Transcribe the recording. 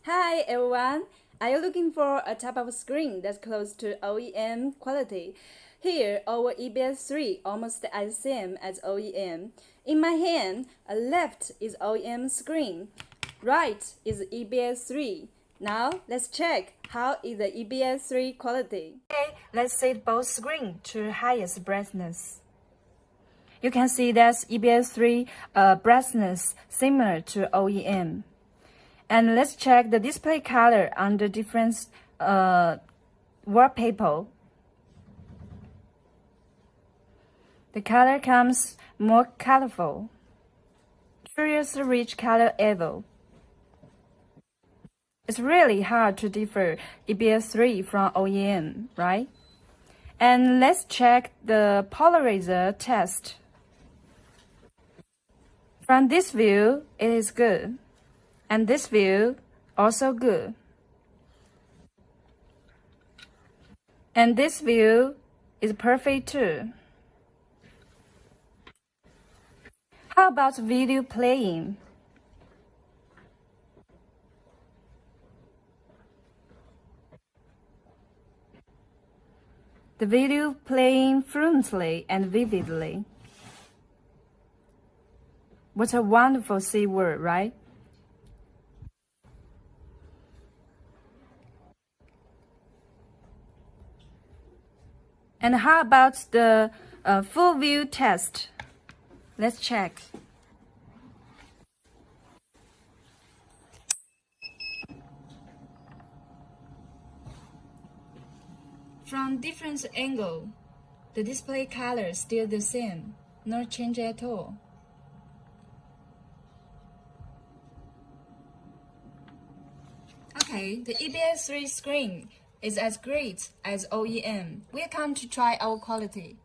Hi everyone! Are you looking for a type of screen that's close to OEM quality? Here, our EBS 3 almost as same as OEM. In my hand, left is OEM screen, right is EBS 3. Now, let's check how is the EBS 3 quality. Okay, let's set both screen to highest brightness. You can see that EBS 3 brightness similar to OEM. And let's check the display color under different wallpaper. The color comes more colorful. Curious rich color ever. It's really hard to differ EBS 3 from OEM, right? And let's check the polarizer test. From this view, it is good. And this view, also good. And this view is perfect too. How about video playing? The video playing fluently and vividly. What a wonderful C word, right? And how about the full view test? Let's check. From different angle, the display color is still the same, no change at all. Okay, the EBS 3 screen is as great as OEM. Welcome to try our quality.